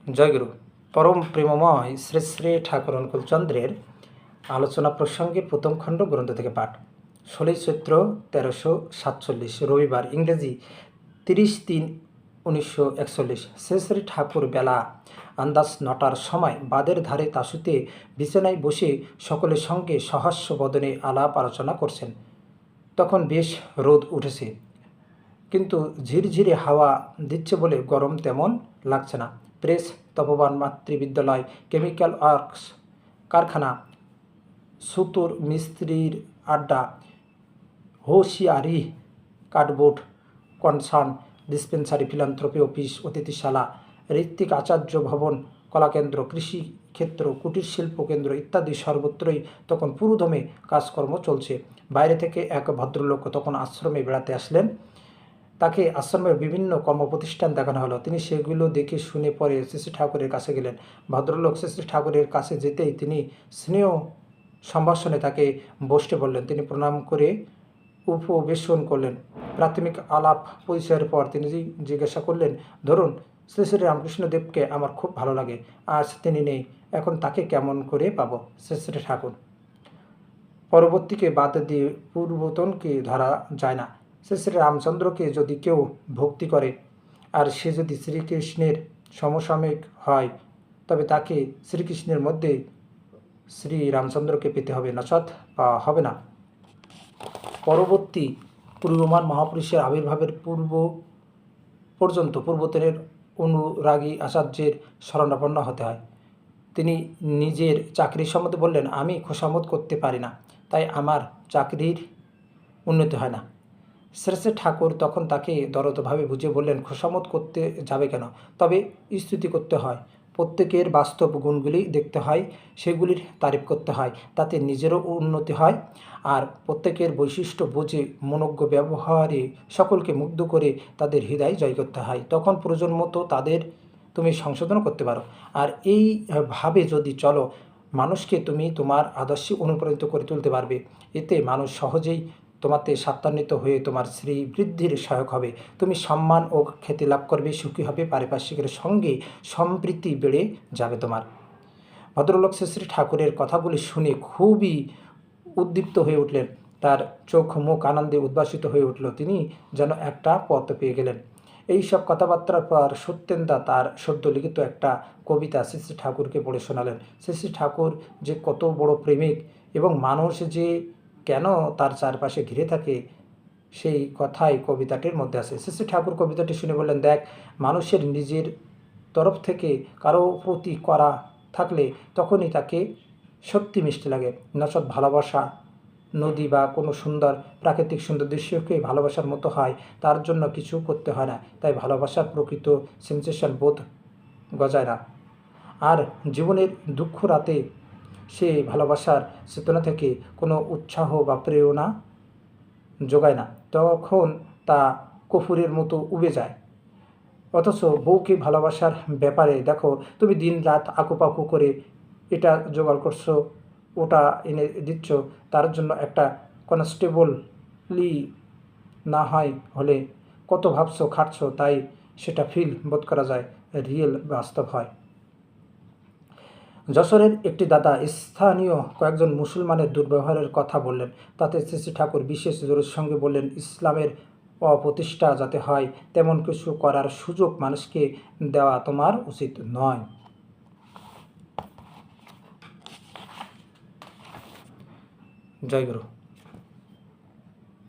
জয়গুরু। পরম প্রেমময় শ্রী শ্রী ঠাকুর অনুকূলচন্দ্রের আলোচনা প্রসঙ্গে প্রথম খণ্ড গ্রন্থ থেকে পাঠ। 16 চৈত্র 1347 রবিবার, ইংরেজি 30/3/1941। শ্রী শ্রী ঠাকুর বেলা আন্দাজ 9টার সময় বাদের ধারে তাসুতে বিছানায় বসে সকলের সঙ্গে সহাস্য বদনে আলাপ আলোচনা করছেন। তখন বেশ রোদ উঠেছে, কিন্তু ঝিরঝিরে হাওয়া দিচ্ছে বলে গরম তেমন লাগছে না। Press, Tapoban Matribidyalay, chemical works কারখানা, সুতোর মিস্ত্রির আড্ডা, hosiery cardboard concern, dispensary, philanthropy office, অতিথিশালা, ঋত্বিক আচার্য ভবন, কলাকেন্দ্র, কৃষি ক্ষেত্র, কুটির শিল্প কেন্দ্র ইত্যাদি সর্বত্রই তখন পুরোদমে কাজকর্ম চলছে। বাইরে থেকে এক ভদ্রলোক তখন আশ্রমে বেড়াতে আসলেন। তাকে আশ্রমের বিভিন্ন কর্মপ্রতিষ্ঠান দেখানো হলো। তিনি সেগুলো দেখে শুনে পরে শ্রী ঠাকুরের কাছে গেলেন। ভদ্রলোক শ্রী ঠাকুরের কাছে যেতেই তিনি স্নেহ সম্ভাষণে তাকে বসতে বললেন। তিনি প্রণাম করে উপবেশন করলেন। প্রাথমিক আলাপ পরিচয়ের পর তিনি জিজ্ঞাসা করলেন, ধরুন শ্রী শ্রী রামকৃষ্ণদেবকে আমার খুব ভালো লাগে, আজ তিনি নেই, এখন তাকে কেমন করে পাবো? শ্রী শ্রী ঠাকুর: পরবর্তীকে বাদ দিয়ে পূর্বতনকে ধরা যায় না। শ্রী শ্রী রামচন্দ্রকে যদি কেউ ভক্তি করে আর সে যদি শ্রীকৃষ্ণের সমসাময়িক হয়, তবে তাকে শ্রীকৃষ্ণের মধ্যে শ্রী রামচন্দ্রকে পেতে হবে, নচেত পাওয়া হবে না। পরবর্তী পূর্বমান মহাপুরুষের আবির্ভাবের পূর্ব পর্যন্ত পূর্বতনের অনুরাগী আচার্যের শরণাপন্ন হতে হয়। তিনি নিজের চাকরির সম্বন্ধে বললেন, আমি খোসামত করতে পারি না, তাই আমার চাকরির উন্নতি হয় না। শ্রী শ্রী ঠাকুর তখন তাকে দরদভাবে বুঝিয়ে বললেন, খোসামত করতে যাবে কেন? তবে স্তুতি করতে হয়, প্রত্যেকের বাস্তব গুণগুলি দেখতে হয়, সেগুলির তারিফ করতে হয়, তাতে নিজেরও উন্নতি হয়। আর প্রত্যেকের বৈশিষ্ট্য বুঝে মনোজ্ঞ ব্যবহারে সকলকে মুগ্ধ করে তাদের হৃদয় জয় করতে হয়। তখন প্রয়োজন মতো তাদের তুমি সংশোধন করতে পারো। আর এইভাবে যদি চলো, মানুষকে তুমি তোমার আদর্শে অনুপ্রাণিত করে তুলতে পারবে। এতে মানুষ সহজেই তোমাতে স্বার্থান্বিত হয়ে তোমার শ্রী বৃদ্ধির সহায়ক হবে। তুমি সম্মান ও খ্যাতি লাভ করবে, সুখী হবে, পারিপার্শ্বিকের সঙ্গে সম্প্রীতি বেড়ে যাবে তোমার। ভদ্রলোক শ্রী ঠাকুরের কথাগুলি শুনে খুবই উদ্দীপ্ত হয়ে উঠলেন। তার চোখ মুখ আনন্দে উদ্ভাসিত হয়ে উঠল। তিনি যেন একটা পথ পেয়ে গেলেন। এই সব কথাবার্তার পর সত্যেন্দা তার সদ্য লিখিত একটা কবিতা শ্রী শ্রী ঠাকুরকে পড়ে শোনালেন। শ্রী শ্রী ঠাকুর যে কত বড় প্রেমিক এবং মানুষ যে কেন তার চারপাশে ঘিরে থাকে, সেই কথাই কবিতাটির মধ্যে আছে। শ্রী শ্রী ঠাকুর কবিতাটি শুনে বললেন, দেখ, মানুষের নিজের তরফ থেকে কারো প্রতি করা থাকলে তখনই তাকে সত্যি মিষ্টি লাগে, নচেত ভালোবাসা নদী বা কোনো সুন্দর প্রাকৃতিক সুন্দর দৃশ্যকে ভালোবাসার মতো হয়, তার জন্য কিছু করতে হয় না। তাই ভালোবাসার প্রকৃত সেন্সেশন বোধ গজায় না। আর জীবনের দুঃখ রাতে সে ভালোবাসার চেতনা থেকে কোনো উৎসাহ বা প্রেরণা যোগায় না, তখন তা কফুরের মতো উবে যায়। অথচ বউকে ভালোবাসার ব্যাপারে দেখো, তুমি দিন রাত আকুপাকু করে এটা জোগাড় করছো, ওটা এনে দিচ্ছ, তার জন্য একটা কনস্টেবলি না হয় হলে কত ভাবছো, খাটছো, তাই সেটা ফিল বোধ করা যায়, রিয়েল বাস্তব হয়। যশোরের একটি দাদা স্থানীয় কয়েকজন মুসলমানের দুর্ব্যবহারের কথা বললেন। তাতে শ্রী শ্রী ঠাকুর বিশেষ জোরের সঙ্গে বললেন, ইসলামের অপ্রতিষ্ঠা যাতে হয় তেমন কিছু করার সুযোগ মানুষকে দেওয়া তোমার উচিত নয়। জয় গুরু।